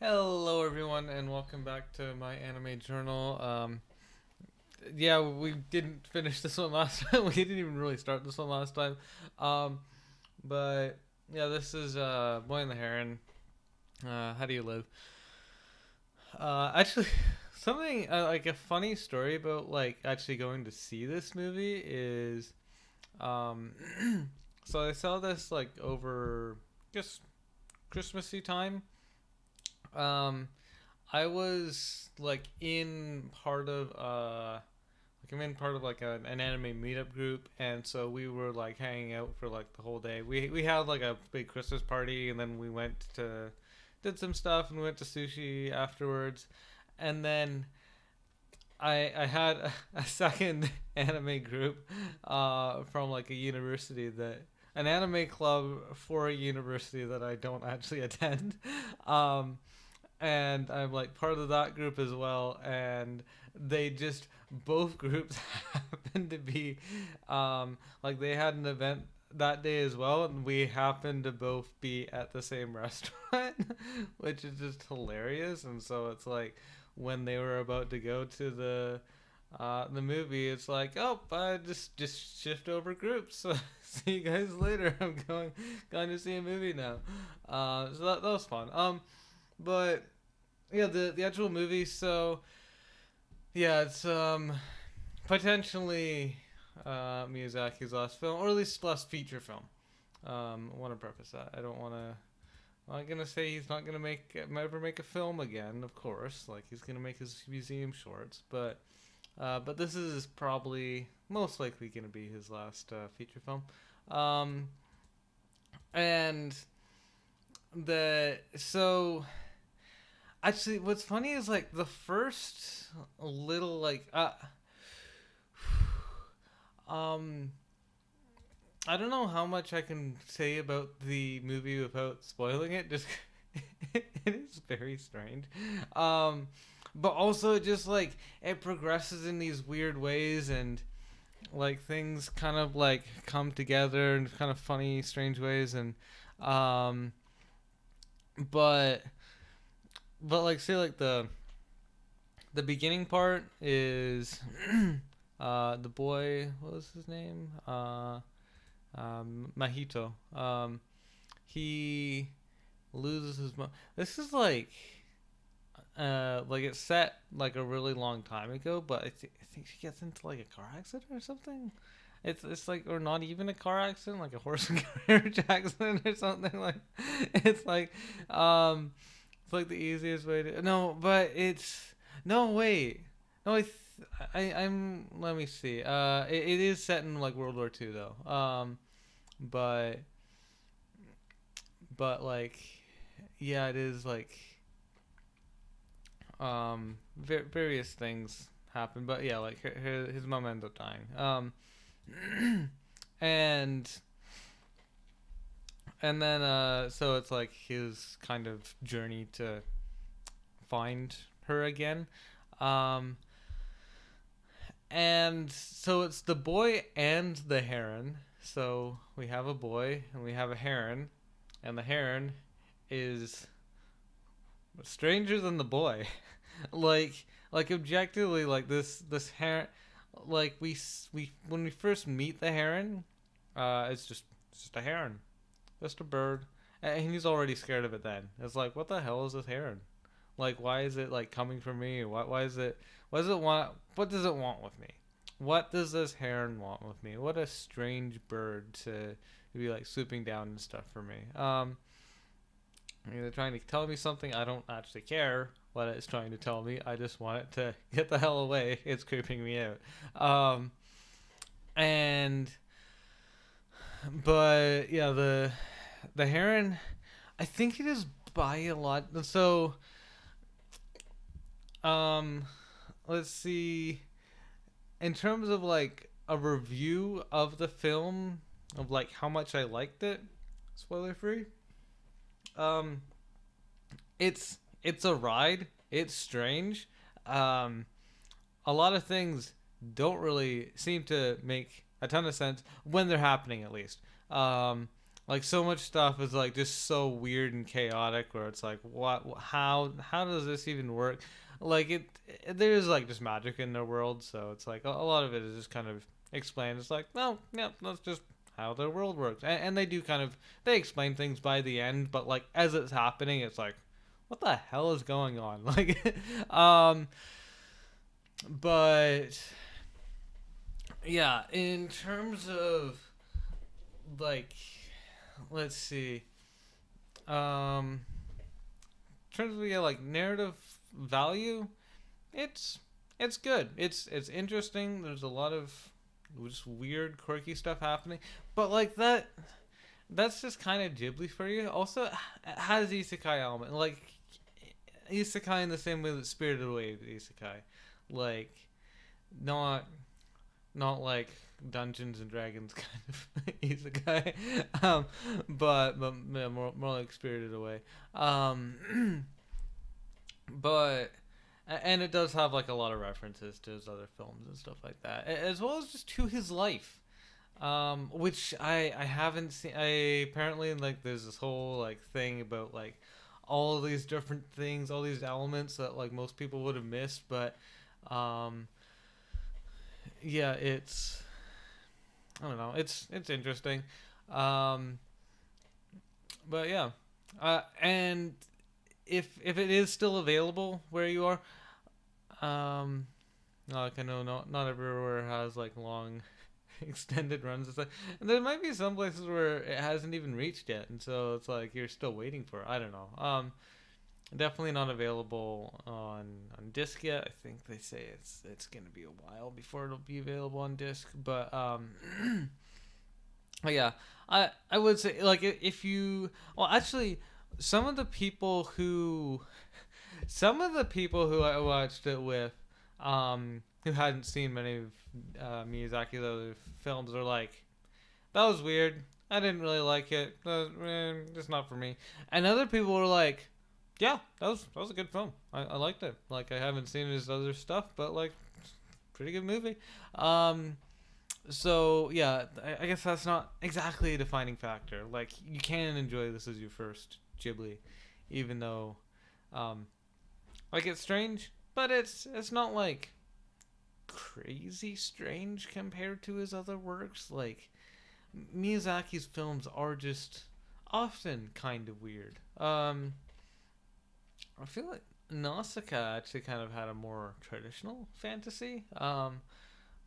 Hello, everyone, and welcome back to my anime journal. Yeah, we didn't finish this one last time. We didn't even really start this one last time. Um, but yeah, this is Boy and the Heron. How do you live? Actually, something like a funny story about like actually going to see this movie is um, so I saw this like over just Christmassy time. Um, I was like in part of like I'm in part of like an anime meetup group, and so we were like hanging out for like the whole day. We had like a big Christmas party, and then we went to did some stuff, and we went to sushi afterwards, and then I had a second anime group from like a university that an anime club for a university that I don't actually attend. Um, and I'm like part of that group as well. And they just both groups happened to be like they had an event that day as well, and we happened to both be at the same restaurant, which is just hilarious. And so it's like when they were about to go to the movie, it's like, oh, just shift over groups. So see you guys later. I'm going to see a movie now. So that was fun. But yeah, the actual movie. So yeah, it's potentially Miyazaki's last film, or at least last feature film. I want to preface that. I don't want to. I'm not gonna say he's not gonna ever make a film again. Of course, like he's gonna make his museum shorts, but this is probably most likely gonna be his last feature film. Um, and the so actually, what's funny is like the first little like um I don't know how much I can say about the movie without spoiling it. Just it is very strange. Um, but also just like it progresses in these weird ways, and like things kind of like come together in kind of funny, strange ways, and um, but like say like the beginning part is the boy, what was his name, Mahito. He loses his mom. This is like it's set like a really long time ago, but I think she gets into like a car accident or something. It's like, or not even a car accident, like a horse and carriage accident or something. Like it's like um it's like the easiest way to no, but it's no wait no I'm let me see. It is set in like World War II though. But like yeah, it is like various things happen, but yeah, like his mom ends up dying. And then so it's like his kind of journey to find her again. Um, and so it's the boy and the heron. So we have a boy and we have a heron, and the heron is stranger than the boy. like objectively, like this heron, like we when we first meet the heron, it's just a heron, just a bird, and he's already scared of it. Then it's like, what the hell is this heron? Like, why is it like coming for me? Why is it? What does it want? What does it want with me? What does this heron want with me? What a strange bird to be like swooping down and stuff for me. They're trying to tell me something. I don't actually care what it's trying to tell me. I just want it to get the hell away. It's creeping me out. And but yeah, the heron, I think it is by a lot. So um, let's see. In terms of like a review of the film, of like how much I liked it, spoiler free. Um, it's a ride. It's strange. Um, a lot of things don't really seem to make a ton of sense when they're happening, at least. Um, Like so much stuff is like just so weird and chaotic where it's like what how does this even work? Like there's like just magic in their world, so it's like a lot of it is just kind of explained. It's like, no, yeah, that's just how their world works. And they do kind of they explain things by the end, but like as it's happening it's like what the hell is going on? Like um but yeah, in terms of like let's see. Um, in terms of yeah, like narrative value, it's it's good. It's interesting. There's a lot of just weird, quirky stuff happening, but like that's just kind of Ghibli for you. Also, it has isekai element, like isekai in the same way that Spirited Away is isekai, like not not like Dungeons and Dragons kind of isekai, but yeah, more like Spirited Away. Um, but and it does have like a lot of references to his other films and stuff like that, as well as just to his life. Which I haven't seen. I apparently like there's this whole like thing about like all of these different things, all these elements that like most people would have missed, but um, yeah, it's I don't know. It's interesting, um, but yeah, and if it is still available where you are, um, like I know not everywhere has like long extended runs and stuff. And there might be some places where it hasn't even reached yet, and so it's like you're still waiting for it. I don't know. Definitely not available on disc yet. I think they say it's gonna be a while before it'll be available on disc, but but yeah, I would say like if you well actually some of the people who I watched it with who hadn't seen many of Miyazaki's other films are like that was weird. I didn't really like it. It's not for me. And other people were like, yeah, that was a good film. I liked it. Like I haven't seen his other stuff, but like pretty good movie. Um, so yeah, I guess that's not exactly a defining factor. Like you can enjoy this as your first Ghibli, even though, um, like it's strange, but it's not like crazy strange compared to his other works. Like Miyazaki's films are just often kind of weird. I feel like Nausicaa actually kind of had a more traditional fantasy.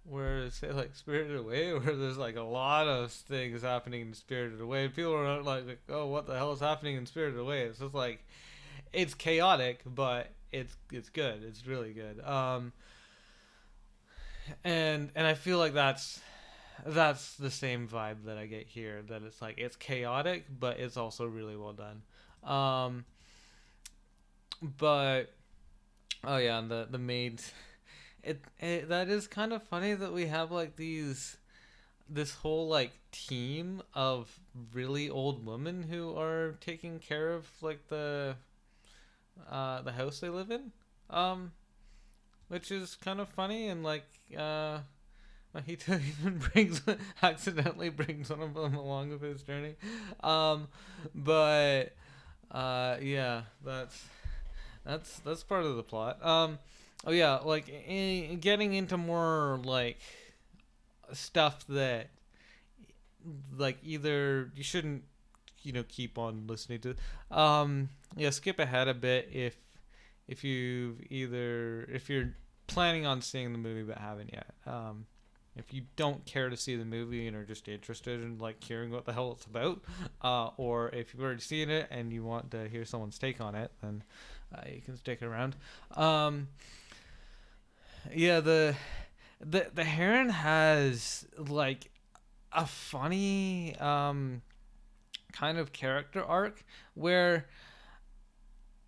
Where say like Spirited Away, where there's like a lot of things happening in Spirited Away. People are like, oh, what the hell is happening in Spirited Away? It's just like it's chaotic, but it's good. It's really good. And I feel like that's the same vibe that I get here. That it's like it's chaotic, but it's also really well done. Um, but oh yeah, and the maid. It that is kind of funny that we have like this whole like team of really old women who are taking care of like the house they live in, um, which is kind of funny and like Mahito even brings accidentally brings one of them along with his journey, um, but yeah, that's part of the plot. Oh yeah, like getting into more like stuff that like either you shouldn't keep on listening to. Yeah, skip ahead a bit if you're planning on seeing the movie but haven't yet. If you don't care to see the movie and are just interested in like hearing what the hell it's about, or if you've already seen it and you want to hear someone's take on it, then you can stick around. Yeah, the Heron has like a funny kind of character arc where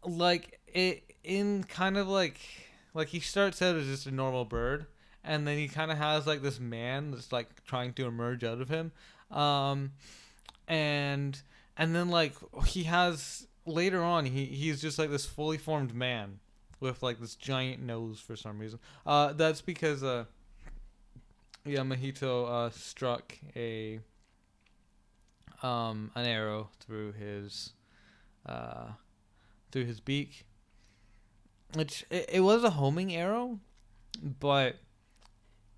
like it in kind of like he starts out as just a normal bird and then he kind of has like this man that's like trying to emerge out of him, um and then like he has later on he's just like this fully formed man with like this giant nose for some reason. That's because Yamahito struck an arrow uh, through his beak. Which it was a homing arrow, but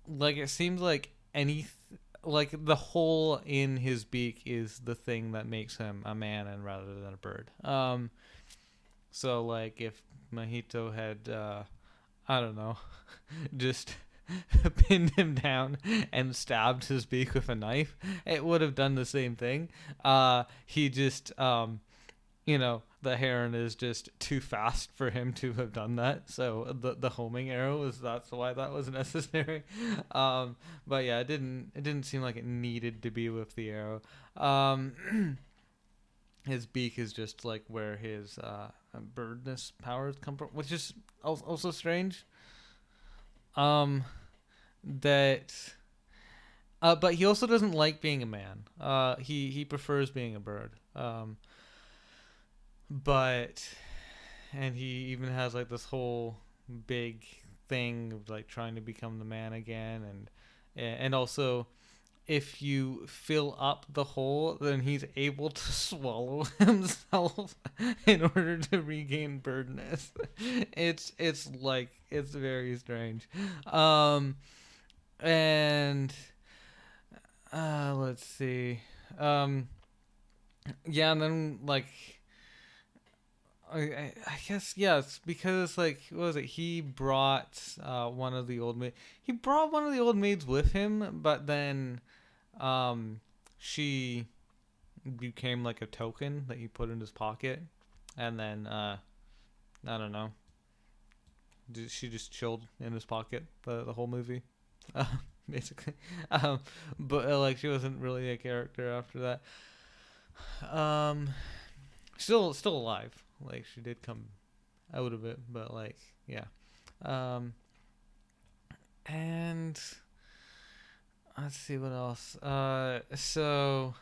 like it seems like like the hole in his beak is the thing that makes him a man and rather than a bird. So like if Mahito had I don't know, just pinned him down and stabbed his beak with a knife, it would have done the same thing. He just the heron is just too fast for him to have done that. So the homing arrow is that's why that was necessary. But yeah, it didn't seem like it needed to be with the arrow. His beak is just like where his birdness powers come from, which is also strange. That but he also doesn't like being a man. He prefers being a bird. But and he even has like this whole big thing of like trying to become the man again, and also if you fill up the hole, then he's able to swallow himself in order to regain birdness. It's very strange. And let's see. Yeah, and then like I guess yes, because like what was it? He brought one of the old maid. He brought one of the old maids with him, but then she became like a token that he put in his pocket, and then I don't know. She just chilled in his pocket the whole movie, uh, basically. But like she wasn't really a character after that. Um, still alive. Like she did come out of it, but like yeah. Um, and let's see what else. So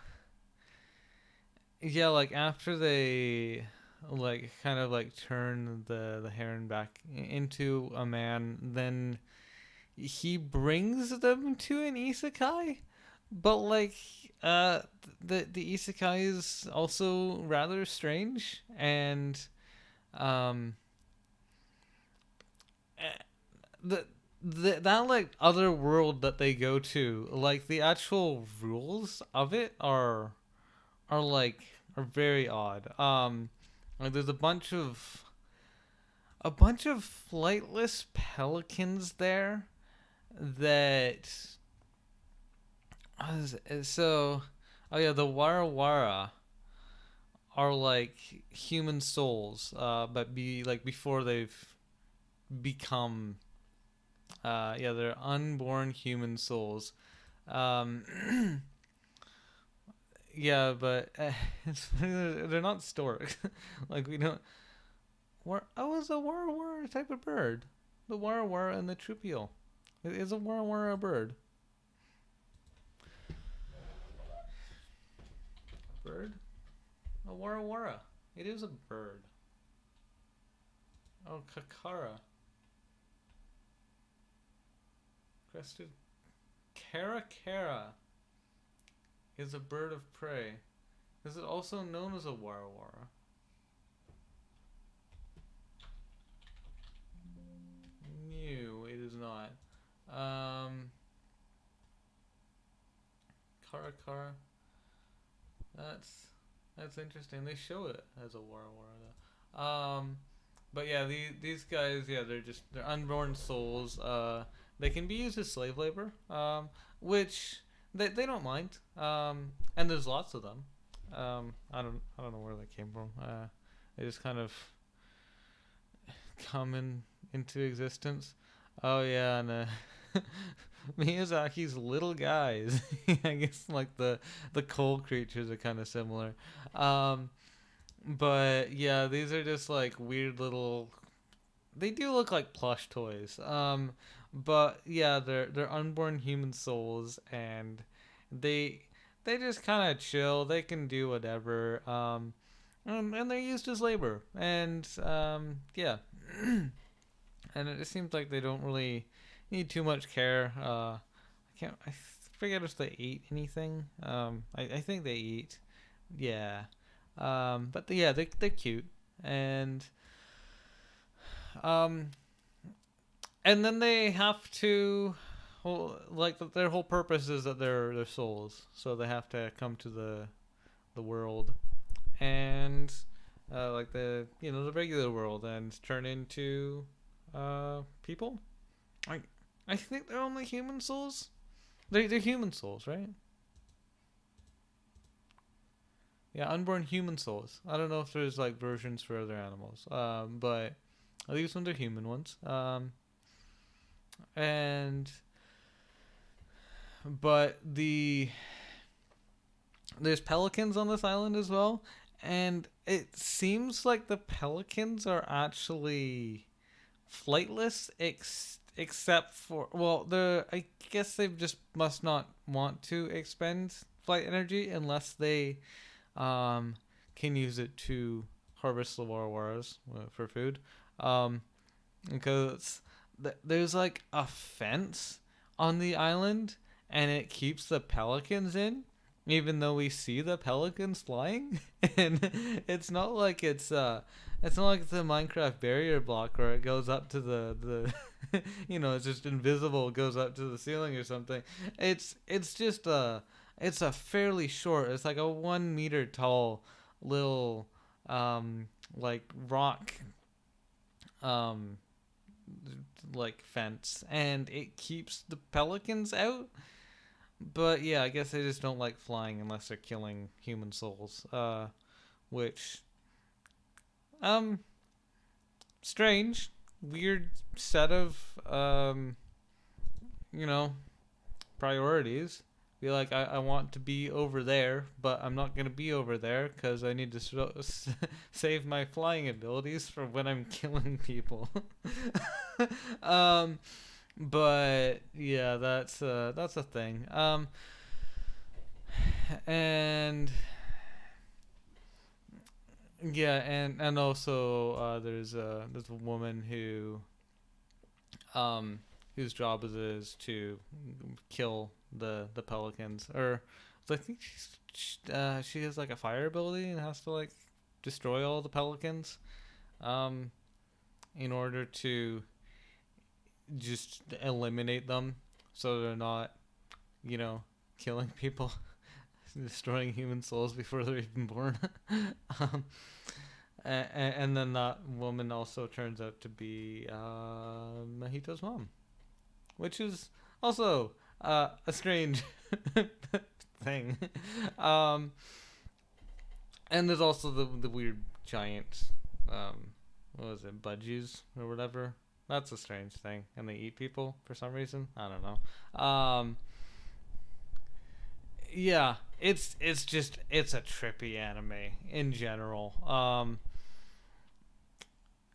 yeah, like after they like kind of like turn the heron back into a man, then he brings them to an isekai, but like the isekai is also rather strange, and um eh, that like other world that they go to, like the actual rules of it are like are very odd. Like there's a bunch of flightless pelicans there that so oh yeah, the warawara are like human souls, but be like before they've become yeah, they're unborn human souls. Um, yeah, but they're not storks. Like we don't. It's a warawara type of bird. The warawara and the troupial. Is a warawara a bird? Bird? A warawara. It is a bird. Oh, kakara. Crested. Caracara is a bird of prey. Is it also known as a warawara? No, it is not. Um, Caracara. That's that's interesting. They show it as a warawara though. But yeah, these guys, yeah, they're unborn souls. They can be used as slave labor. Which they don't mind. And there's lots of them. I don't know where they came from. They just kind of come into existence. Oh yeah, and Miyazaki's little guys. I guess like the coal creatures are kind of similar. Um, but yeah, these are just like weird little. They do look like plush toys. But yeah, they're unborn human souls, and they they just kind of chill. They can do whatever. And they're used as labor, and yeah. And it seems like they don't really need too much care. I forget if they eat anything. I think they eat. Yeah. But yeah, they're cute, and um, and then they have to, well, like their whole purpose is that they're souls, so they have to come to the world and like the regular world and turn into people. I I think they're only human souls. They're human souls, right? Yeah, unborn human souls. I don't know if there's like versions for other animals, but these ones are human ones. And but there's pelicans on this island as well, and it seems like the pelicans are actually flightless, except for, well, the I guess they just must not want to expend flight energy unless they um can use it to harvest the warwaras for food. Um, because there's like a fence on the island, and it keeps the pelicans in, even though we see the pelicans flying. And it's not like it's a Minecraft barrier block where it goes up to the it's just invisible, it goes up to the ceiling or something. It's just it's a fairly short, it's like a 1 meter tall little like rock um like fence, and it keeps the pelicans out. But yeah, I guess they just don't like flying unless they're killing human souls. Which um strange, weird set of you know priorities. Be like, I want to be over there, but I'm not gonna be over there because I need to save my flying abilities for when I'm killing people. um, but yeah, that's a thing. And yeah, and also there's a woman um whose job is to kill the pelicans, or I think she has like a fire ability and has to like destroy all the pelicans um in order to just eliminate them, so they're not you know killing people, destroying human souls before they're even born. um, and then that woman also turns out to be Mahito's mom, which is also a strange thing. Um, and there's also the weird giant, what was it, budgies or whatever. That's a strange thing, and they eat people for some reason. I don't know. Yeah, it's a trippy anime in general.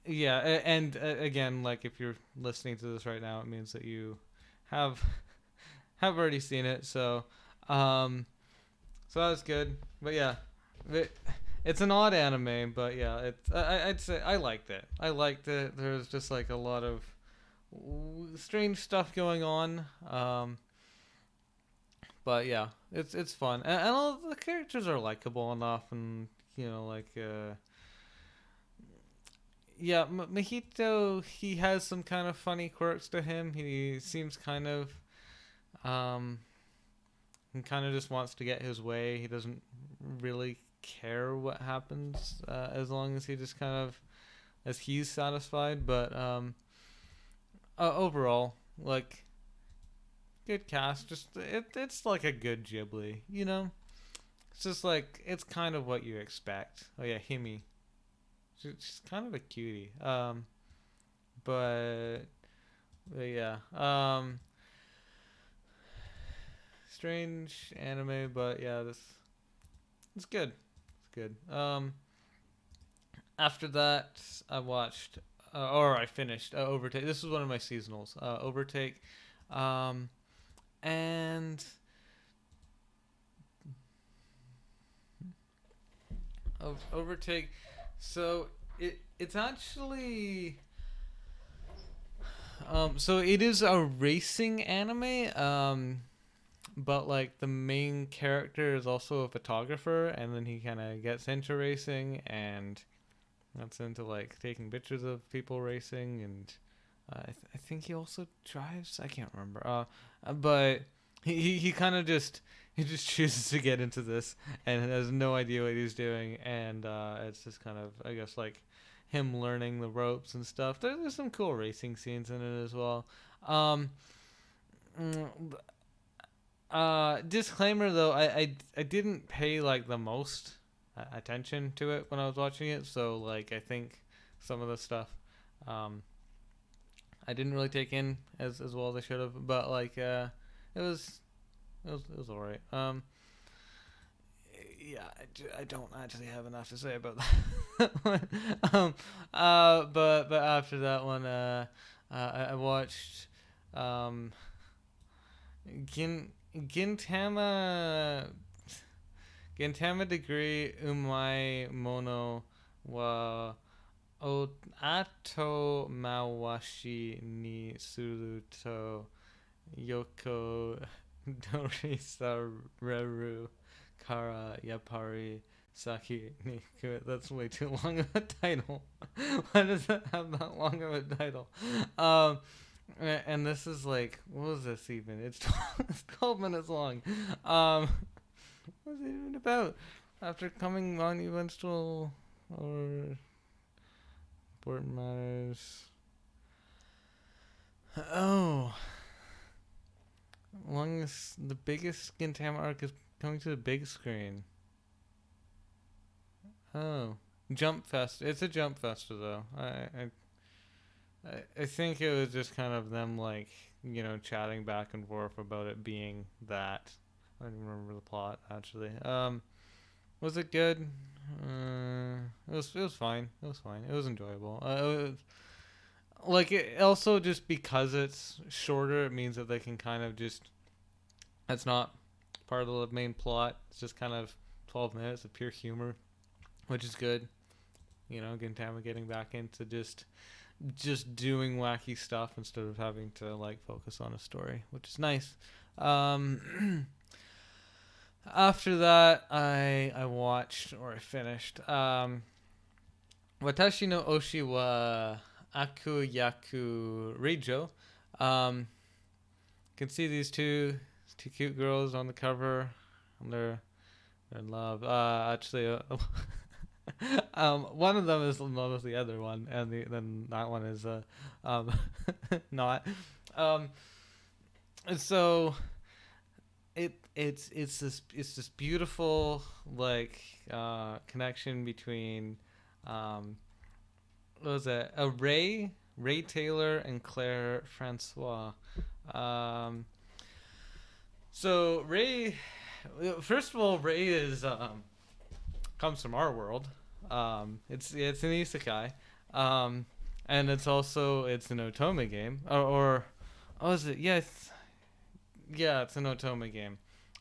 Yeah, and again, like if you're listening to this right now, it means that you have have already seen it. Um, so that was good. But yeah, it, it's an odd anime, but yeah, I'd say I liked it. I liked it. There's just like a lot of strange stuff going on. But yeah, it's fun, and all the characters are likable enough, and like yeah, Mahito, he has some kind of funny quirks to him. He seems kind of um he kind of just wants to get his way. He doesn't really care what happens, as long as he just kind of as he's satisfied. But overall, like, good cast. Just it's like a good Ghibli. It's just like it's kind of what you expect. Oh yeah, Himi. She's kind of a cutie. But, yeah. Strange anime, but yeah, this it's good. It's good. After that, I watched, or I finished Overtake. This was one of my seasonals. Overtake, um, and Overtake. So it's actually so it is a racing anime. but like the main character is also a photographer, and then he kind of gets into racing and gets into like taking pictures of people racing, and I think he also drives. I can't remember. But he kind of just he just chooses to get into this and has no idea what he's doing, and it's just kind of, I guess, like him learning the ropes and stuff. There's some cool racing scenes in it as well. Um, mm, Disclaimer though, I didn't pay like the most attention to it when I was watching it, so like I think some of the stuff um I didn't really take in as well as I should have, but like it was it was alright. Yeah, I don't actually have enough to say about that one. But after that one, I watched um Gintama Gintama degree umai mono wa o ato mawashi ni suru to yoko dorisareru kara yapari saki ni ku. That's way too long of a title. Why does that have that long of a title? Um, and this is like, what was this even? It's 12 minutes long. Um, what was it even about? After coming monumental or important matters. Oh, longest, the biggest Gintama arc is coming to the big screen. Oh, Jump Fest. It's a Jump Festa though. I think it was just kind of them like, chatting back and forth about it being that. I don't remember the plot actually. Was it good? It was fine. It was fine. It was enjoyable. It was, like, it also, just because it's shorter, it means that they can kind of just, that's not part of the main plot. It's just kind of 12 minutes of pure humor, which is good. Gintama getting back into just doing wacky stuff instead of having to like focus on a story, which is nice. After that, I watched, or I finished, Watashi no Oshi wa Akuyaku Reijou. You can see these two cute girls on the cover. They're in love. Actually, one of them is in love with the other one, and then that one is um, not. Um, and so it's this beautiful like connection between what was it? Ray Taylor and Claire Francois. Um, so Ray, first of all, Ray is comes from our world. It's an isekai, and it's an otome game, or oh, is it? Yeah, it's an otome game,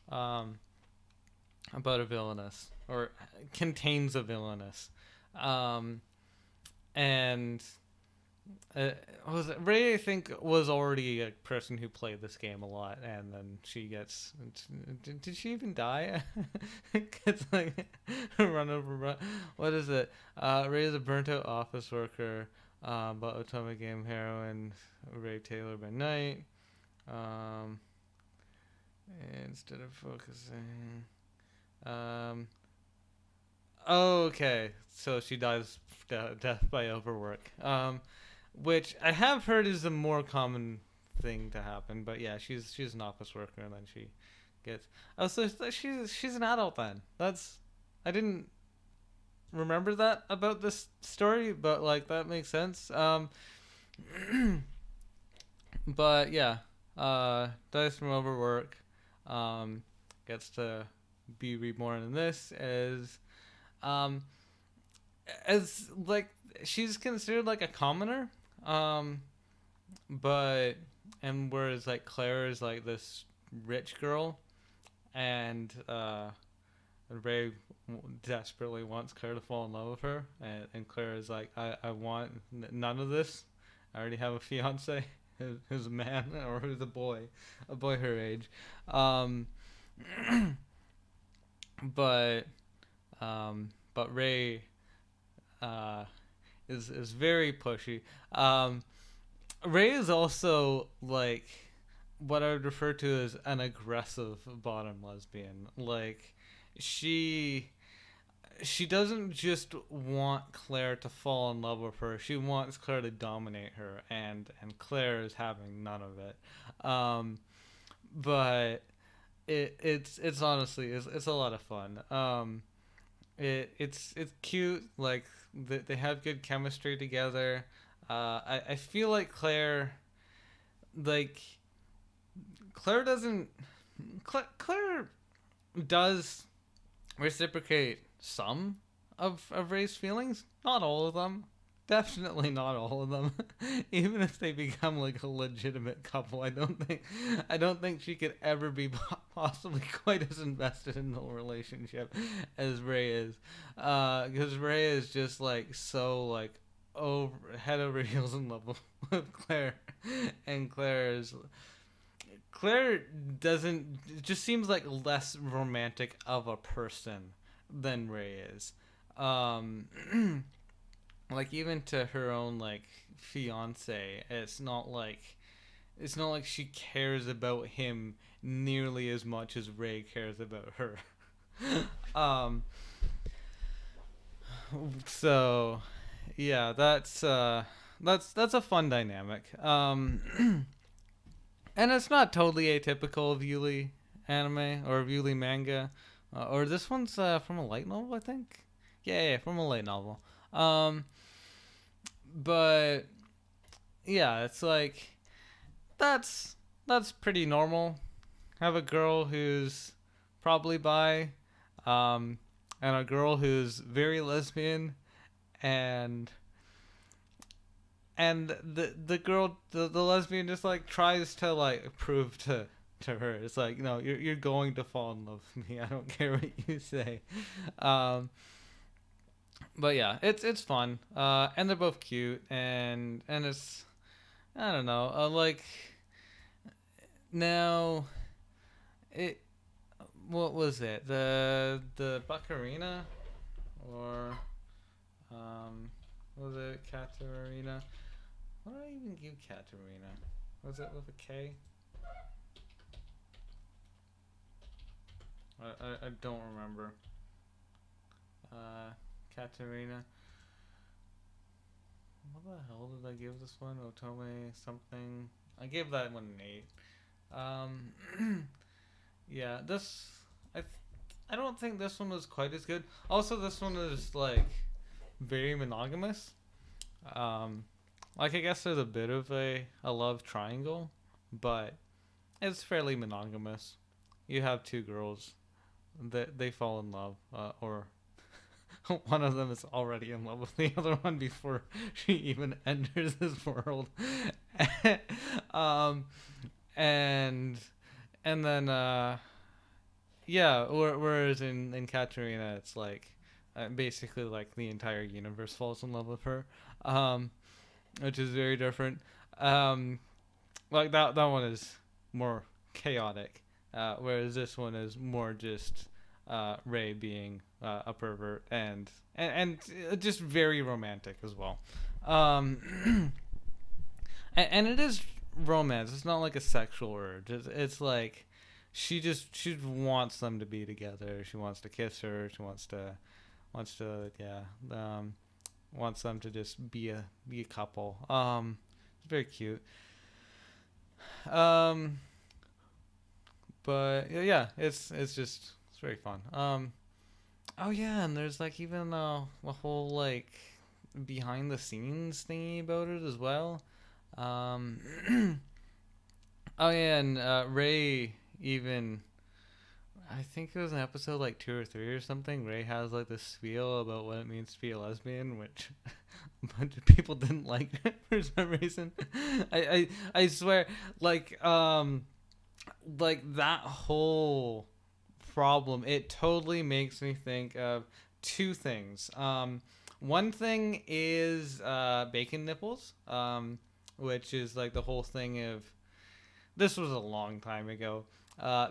about a villainess, or contains a villainess, and was it Ray? I think was already a person who played this game a lot, and then she gets. Did she even die? It's like run over. What is it? Ray is a burnt out office worker, but Otome game heroine Ray Taylor by night. Um, Instead of focusing. Oh, okay. So she dies death by overwork. Which I have heard is a more common thing to happen. But yeah, she's an office worker, and then she gets. Oh, so she's an adult then. I didn't remember that about this story, but like that makes sense. But yeah, dies from overwork. Gets to be reborn in this um as like she's considered like a commoner, but and whereas like Claire is like this rich girl, and Ray desperately wants Claire to fall in love with her, and Claire is like, I want none of this. I already have a fiance. who's a man or who's a boy her age. Um, but Ray uh, is very pushy. Um, Ray is also like what I would refer to as an aggressive bottom lesbian. Like she she doesn't just want Claire to fall in love with her. She wants Claire to dominate her, and Claire is having none of it. But it's honestly it's a lot of fun. It's cute. Like they have good chemistry together. I feel like like Claire doesn't Claire does reciprocate some of Ray's feelings. Not all of them. Definitely not all of them. Even if they become like a legitimate couple, I don't think she could ever be possibly quite as invested in the relationship as Ray is. Because Ray is just like so like over head over heels in love with Claire, and Claire doesn't it just seems like less romantic of a person than Ray is. Um like even to her own like fiance, it's not like she cares about him nearly as much as Ray cares about her. um so yeah, that's a fun dynamic. And it's not totally atypical of Yuli anime or of Yuli manga. Or this one's from a light novel, I think. Yeah, from a light novel. Um, but yeah, it's like that's that's pretty normal. Have a girl who's probably bi, um, and a girl who's very lesbian, and the girl the lesbian just like tries to like prove to her it's like no you're going to fall in love with me. I don't care what you say. um but yeah, it's fun, and they're both cute, and it's I don't know, like now it what was it, the Buckarina or was it Katarina? What did I even give Katarina? Was it with a K? I don't remember. Katarina. What the hell did I give this one? Otome something. I gave that one an 8. Yeah, I th- I don't think this one was quite as good. Also, this one is like very monogamous. Um, like I guess there's a bit of a love triangle, but it's fairly monogamous. You have two girls that they fall in love, or one of them is already in love with the other one before she even enters this world. um, and and then yeah, whereas in Katarina, it's like basically like the entire universe falls in love with her, um, which is very different. Um, like that one is more chaotic, whereas this one is more just Ray being a pervert and just very romantic as well. Um, and it is romance. It's not like a sexual urge. It's like she wants them to be together. She wants to kiss her. She wants to yeah wants them to just be a couple. It's very cute. Um, but yeah, it's just it's very fun. Oh yeah, and there's like even a whole like behind the scenes thingy about it as well. Um, oh yeah, and Ray even I think it was an episode like 2 or 3 or something. Ray has like this spiel about what it means to be a lesbian, which a bunch of people didn't like for some reason. I swear, like that whole problem, it totally makes me think of two things. One thing is bacon nipples. which is like the whole thing of, this was a long time ago.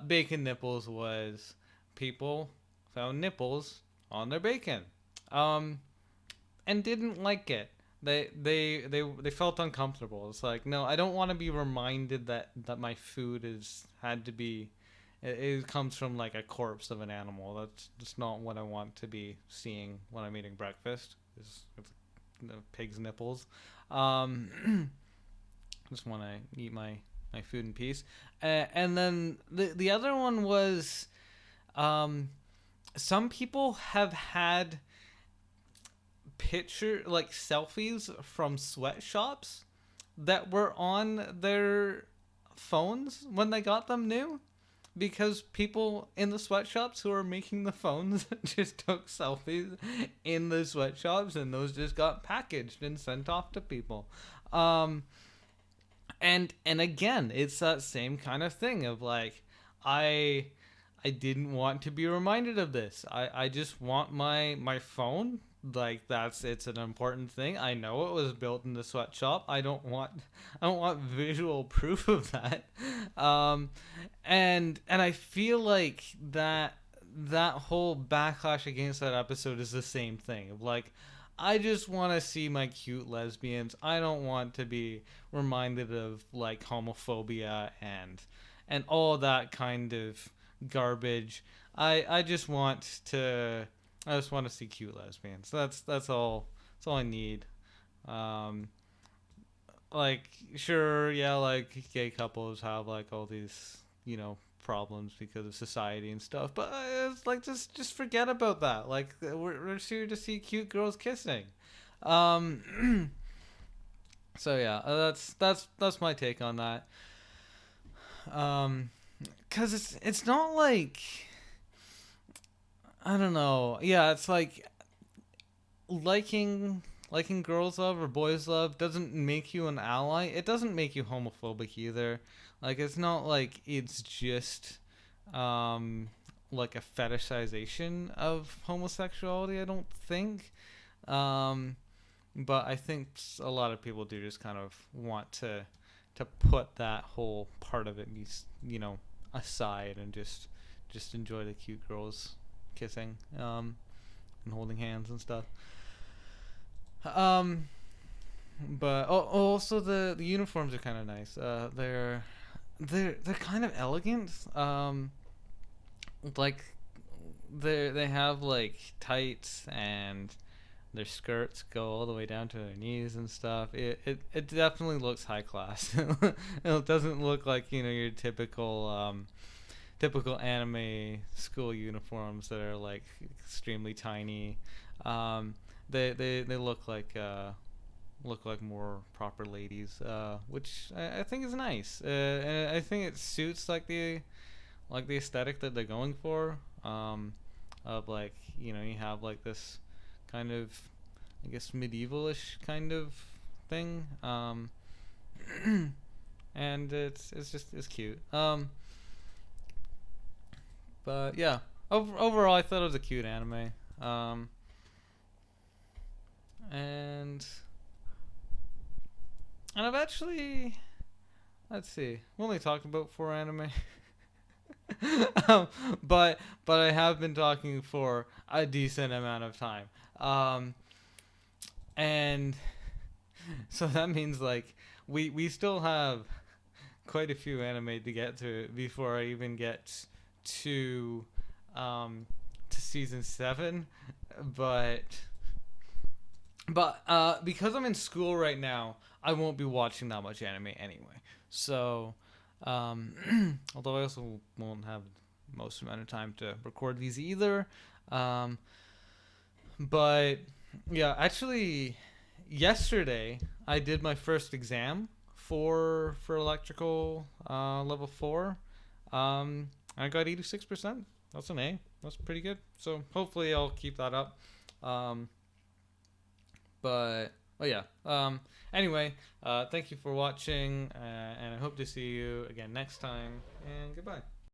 Bacon nipples was people found nipples on their bacon, um, and didn't like it. They felt uncomfortable. It's like, no, I don't want to be reminded that my food is had to be. It comes from like a corpse of an animal. That's just not what I want to be seeing when I'm eating breakfast. It's the pig's nipples. Um, just want to eat my food in peace. And then the other one was, um, some people have had picture like selfies from sweatshops that were on their phones when they got them new, because people in the sweatshops who are making the phones just took selfies in the sweatshops, and those just got packaged and sent off to people. um and again, it's that same kind of thing of like, i I didn't want to be reminded of this. I just want my phone. Like, it's an important thing. I know it was built in the sweatshop. I don't want visual proof of that. Um, and I feel like that whole backlash against that episode is the same thing. Of like, I just want to see my cute lesbians. I don't want to be reminded of like homophobia and all that kind of garbage. I just want to see cute lesbians. That's all. That's all I need. Um, like, sure, yeah, like gay couples have like all these, problems because of society and stuff, but it's like, just forget about that. Like, we're here to see cute girls kissing. Um, so yeah, that's my take on that. Um, cause it's not like, I don't know. Yeah, it's like liking girls love or boys love doesn't make you an ally. It doesn't make you homophobic either. Like, it's not like it's just um like a fetishization of homosexuality, I don't think. Um but I think a lot of people do just kind of want to put that whole part of it, aside, and just enjoy the cute girls kissing, and holding hands and stuff. Um, but also the uniforms are kind of nice. They're kind of elegant. Like, they have like tights, and their skirts go all the way down to their knees and stuff. It definitely looks high class. It doesn't look like, your typical anime school uniforms that are like extremely tiny. Um, they look like more proper ladies, which I think is nice. And I think it suits like the aesthetic that they're going for. Of like, you have like this kind of, I guess, medievalish kind of thing. And it's cute. But yeah, overall, I thought it was a cute anime. Um, and and I've actually, let's see, we only talked about 4 anime. um, but I have been talking for a decent amount of time. Um, and so that means like we still have quite a few anime to get to before I even get to to season 7. But because I'm in school right now, I won't be watching that much anime anyway. So, although I also won't have most amount of time to record these either. Um, but yeah, actually, yesterday I did my first exam for electrical, level 4. I got 86%. That's an A. That's pretty good. So hopefully I'll keep that up. Um, but yeah. Anyway, thank you for watching, and I hope to see you again next time. And goodbye.